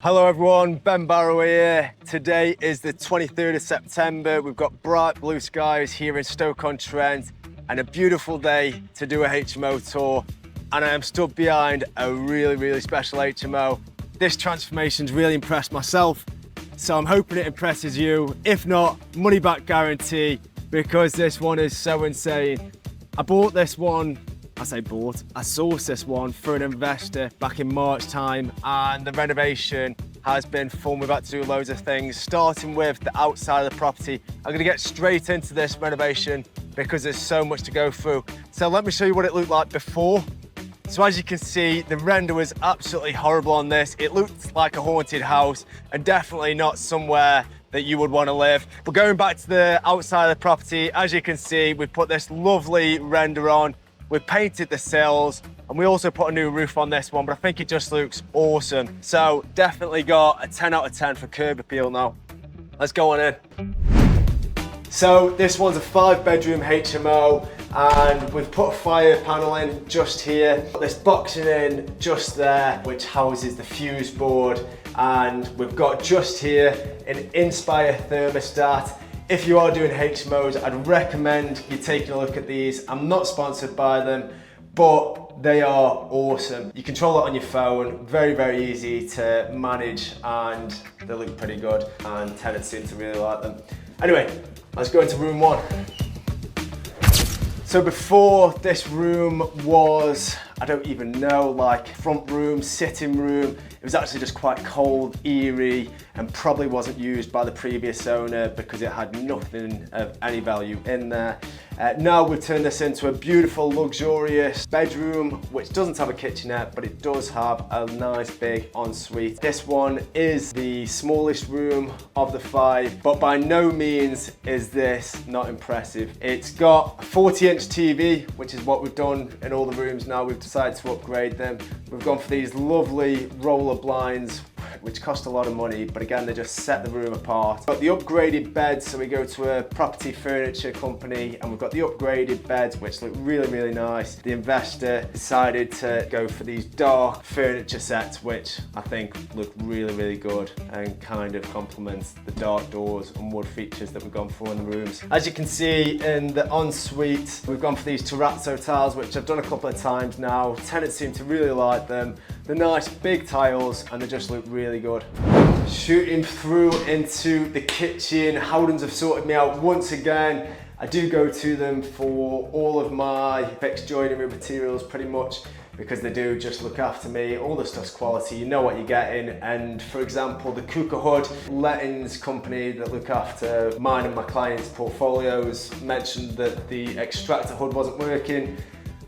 Hello everyone, Ben Barrow here. Today is the 23rd of September. We've got bright blue skies here in Stoke-on-Trent and a beautiful day to do a HMO tour. And I am stood behind a really special HMO. This transformation's really impressed myself, so I'm hoping it impresses you. If not, money back guarantee, because this one is so insane. I bought this one. I sourced this one for an investor back in March time, and the renovation has been fun. We've had to do loads of things, starting with the outside of the property. I'm gonna get straight into this renovation because there's so much to go through. So let me show you what it looked like before. So as you can see, the render was absolutely horrible on this. It looked like a haunted house and definitely not somewhere that you would want to live. But going back to the outside of the property, as you can see, we've put this lovely render on. We've painted the sills and we also put a new roof on this one, but I think it just looks awesome. So definitely got a 10 out of 10 for curb appeal now. Let's go on in. So this one's a 5-bedroom HMO and we've put a fire panel in just here. Put this boxing in just there, which houses the fuse board. And we've got just here an Inspire thermostat. If you are doing HMOs, I'd recommend you taking a look at these. I'm not sponsored by them, but they are awesome. You control it on your phone, very easy to manage, and they look pretty good, and tenants seem to really like them. Anyway, let's go into room one. So before, this room was, I don't even know, like front room, sitting room. It was actually just quite cold, eerie, and probably wasn't used by the previous owner because it had nothing of any value in there. Now we've turned this into a beautiful, luxurious bedroom, which doesn't have a kitchenette, but it does have a nice big ensuite. This one is the smallest room of the 5, but by no means is this not impressive. It's got a 40-inch TV, which is what we've done in all the rooms now. We've decided to upgrade them. We've gone for these lovely roller blinds, which cost a lot of money, but again, they just set the room apart. Got the upgraded beds, so we go to a property furniture company, and we've got the upgraded beds, which look really nice. The investor decided to go for these dark furniture sets, which I think look really good and kind of complements the dark doors and wood features that we've gone for in the rooms. As you can see in the ensuite, we've gone for these terrazzo tiles, which I've done a couple of times now. Tenants seem to really like them. They're nice big tiles and they just look really good. Shooting through into the kitchen, Howdens have sorted me out once again. I do go to them for all of my fixed joinery materials pretty much, because they do just look after me. All the stuff's quality, you know what you're getting. And for example, the Cooker Hood lettings company that look after mine and my clients' portfolios mentioned that the extractor hood wasn't working.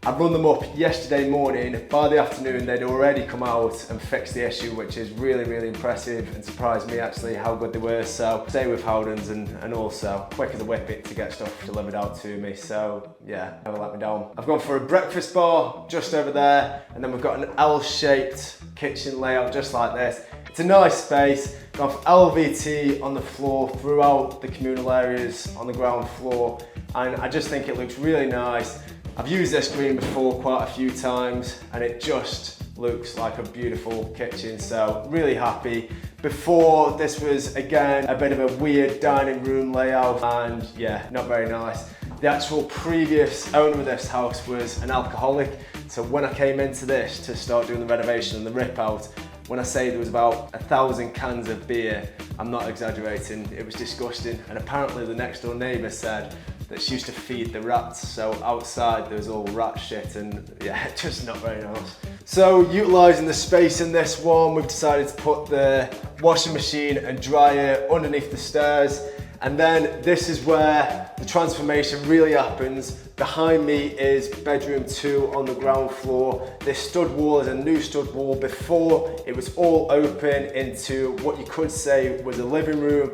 I run them up yesterday morning. By the afternoon, they'd already come out and fixed the issue, which is really impressive and surprised me actually how good they were. So stay with Howdens and also quick as a whippet to get stuff delivered out to me. So yeah, never let me down. I've gone for a breakfast bar just over there, and then we've got an L-shaped kitchen layout just like this. It's a nice space. Gone for LVT on the floor throughout the communal areas on the ground floor, and I just think it looks really nice. I've used this screen before quite a few times and it just looks like a beautiful kitchen, so really happy. Before, this was again a bit of a weird dining room layout and yeah, not very nice. The actual previous owner of this house was an alcoholic, so when I came into this to start doing the renovation and the rip out, when I say there was about 1,000 cans of beer, I'm not exaggerating, it was disgusting. And apparently the next door neighbour said that she used to feed the rats, so outside there was all rat shit and yeah, just not very nice. So utilising the space in this one, we've decided to put the washing machine and dryer underneath the stairs. And then this is where the transformation really happens. Behind me is bedroom 2 on the ground floor. This stud wall is a new stud wall. Before, it was all open into what you could say was a living room,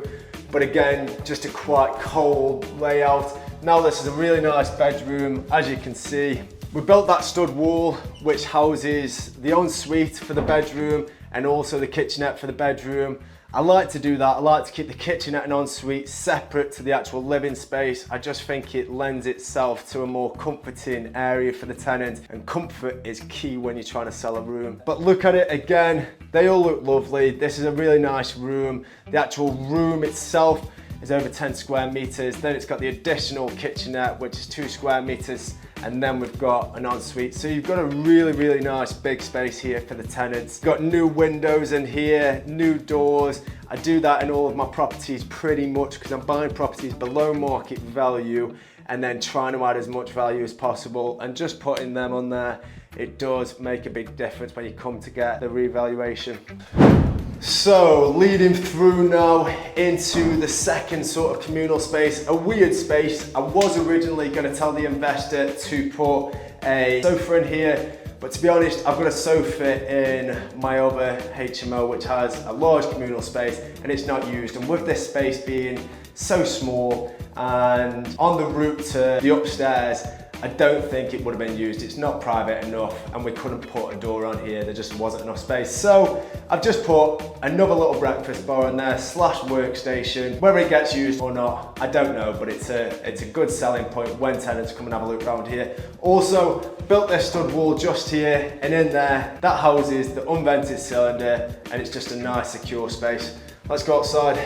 but again, just a quite cold layout. Now this is a really nice bedroom, as you can see. We built that stud wall, which houses the ensuite for the bedroom, and also the kitchenette for the bedroom. I like to do that. I like to keep the kitchenette and ensuite separate to the actual living space. I just think it lends itself to a more comforting area for the tenant, and comfort is key when you're trying to sell a room. But look at it again, they all look lovely. This is a really nice room. The actual room itself is over 10 square meters. Then it's got the additional kitchenette, which is 2 square meters. And then we've got an ensuite. So you've got a really, really nice big space here for the tenants. Got new windows in here, new doors. I do that in all of my properties pretty much because I'm buying properties below market value and then trying to add as much value as possible, and just putting them on there, it does make a big difference when you come to get the revaluation. So leading through now into the second sort of communal space, a weird space. I was originally going to tell the investor to put a sofa in here, but to be honest, I've got a sofa in my other HMO which has a large communal space and it's not used. And with this space being so small and on the route to the upstairs, I don't think it would have been used. It's not private enough and we couldn't put a door on here. There just wasn't enough space. So I've just put another little breakfast bar in there / workstation. Whether it gets used or not, I don't know, but it's a good selling point when tenants come and have a look around here. Also, built this stud wall just here, and in there, that houses the unvented cylinder, and it's just a nice secure space. Let's go outside.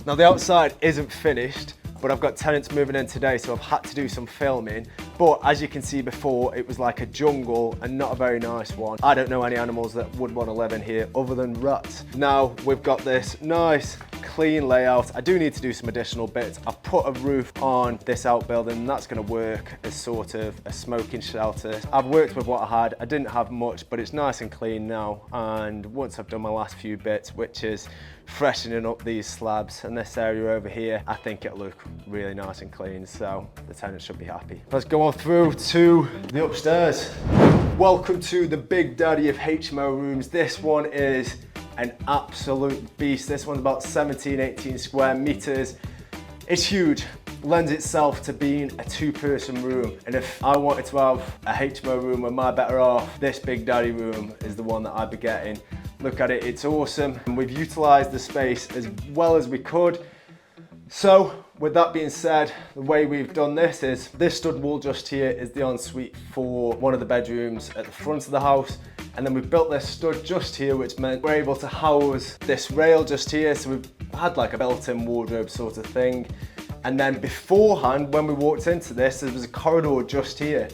Now the outside isn't finished, but I've got tenants moving in today, so I've had to do some filming. But as you can see before, it was like a jungle and not a very nice one. I don't know any animals that would want to live in here other than rats. Now we've got this nice clean layout. I do need to do some additional bits. I've put a roof on this outbuilding and that's going to work as sort of a smoking shelter. I've worked with what I had. I didn't have much, but it's nice and clean now. And once I've done my last few bits, which is freshening up these slabs and this area over here, I think it'll look really nice and clean, so the tenants should be happy. Let's go on through to the upstairs. Welcome to the big daddy of HMO rooms. This one is an absolute beast. This one's about 17-18 square meters. It's huge, lends itself to being a 2-person room, and if I wanted to have a HMO room with my better half, this big daddy room is the one that I'd be getting. Look at it, it's awesome, and we've utilised the space as well as we could. So with that being said, the way we've done this is this stud wall just here is the ensuite for one of the bedrooms at the front of the house, and then we've built this stud just here, which meant we're able to house this rail just here, so we've had like a built-in wardrobe sort of thing. And then beforehand, when we walked into this, there was a corridor just here,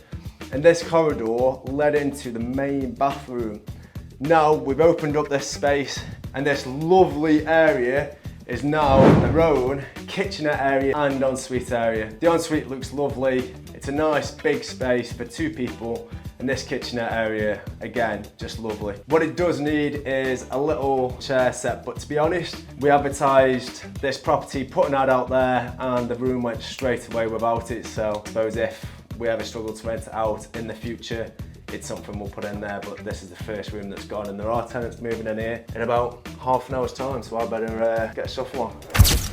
and this corridor led into the main bathroom. Now we've opened up this space, and this lovely area is now their own kitchenette area and ensuite area. The ensuite looks lovely. It's a nice big space for 2 people, and this kitchenette area, again, just lovely. What it does need is a little chair set, but to be honest, we advertised this property, put an ad out there, and the room went straight away without it. So I suppose if we ever struggle to rent it out in the future, it's something we'll put in there, but this is the first room that's gone, and there are tenants moving in here in about half an hour's time, so I better get a shuffle on.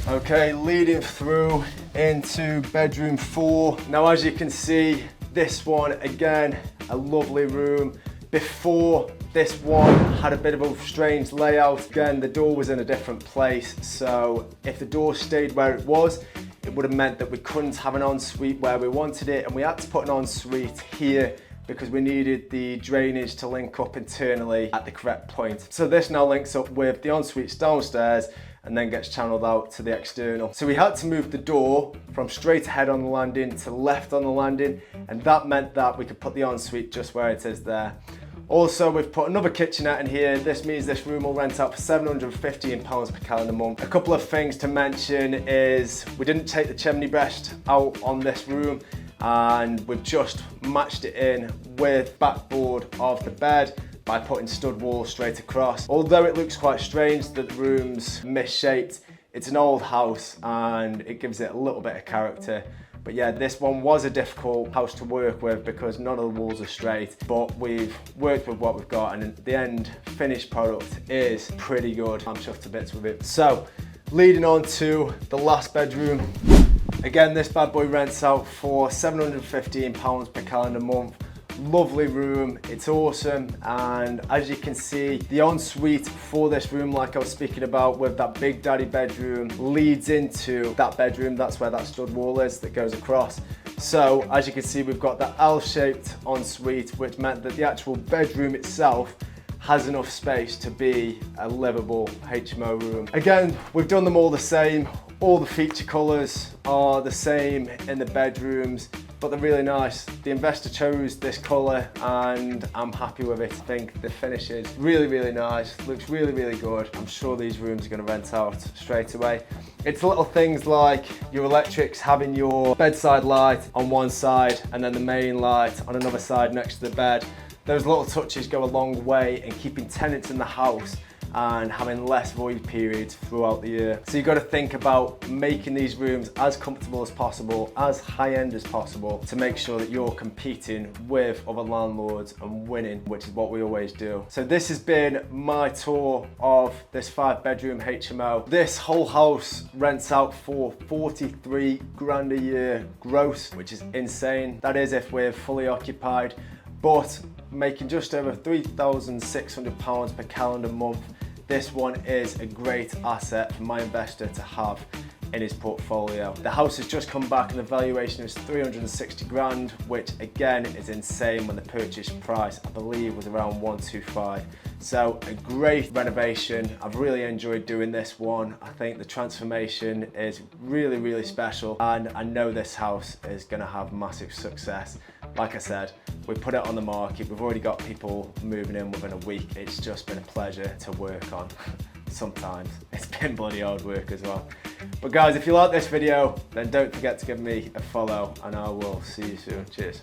Okay, leading through into bedroom 4. Now as you can see, this one, again, a lovely room. Before, this one had a bit of a strange layout. Again, the door was in a different place, so if the door stayed where it was, it would have meant that we couldn't have an ensuite where we wanted it, and we had to put an ensuite here because we needed the drainage to link up internally at the correct point. So this now links up with the ensuites downstairs and then gets channeled out to the external. So we had to move the door from straight ahead on the landing to left on the landing, and that meant that we could put the ensuite just where it is there. Also, we've put another kitchenette in here. This means this room will rent out for £715 per calendar month. A couple of things to mention is we didn't take the chimney breast out on this room, and we've just matched it in with backboard of the bed by putting stud wall straight across. Although it looks quite strange that the room's misshaped, it's an old house and it gives it a little bit of character. But yeah, this one was a difficult house to work with because none of the walls are straight, but we've worked with what we've got, and the end finished product is pretty good. I'm chuffed to bits with it. So leading on to the last bedroom. Again, this bad boy rents out for £715 per calendar month. Lovely room, it's awesome, and as you can see, the ensuite for this room, like I was speaking about with that big daddy bedroom, leads into that bedroom. That's where that stud wall is that goes across. So as you can see, we've got that L-shaped ensuite, which meant that the actual bedroom itself has enough space to be a livable HMO room. Again, we've done them all the same. All the feature colours are the same in the bedrooms, but they're really nice. The investor chose this colour and I'm happy with it. I think the finish is really, really nice. Looks really, really good. I'm sure these rooms are going to rent out straight away. It's little things like your electrics having your bedside light on one side and then the main light on another side next to the bed. Those little touches go a long way in keeping tenants in the house and having less void periods throughout the year. So you've got to think about making these rooms as comfortable as possible, as high-end as possible, to make sure that you're competing with other landlords and winning, which is what we always do. So this has been my tour of this 5-bedroom HMO. This whole house rents out for 43 grand a year gross, which is insane. That is if we're fully occupied, but making just over £3,600 per calendar month. This one is a great asset for my investor to have in his portfolio. The house has just come back and the valuation is 360 grand, which again is insane when the purchase price, I believe, was around 125. So a great renovation. I've really enjoyed doing this one. I think the transformation is really, really special, and I know this house is gonna have massive success. Like I said, we put it on the market. We've already got people moving in within a week. It's just been a pleasure to work on. Sometimes it's been bloody hard work as well. But guys, if you like this video, then don't forget to give me a follow and I will see you soon. Cheers.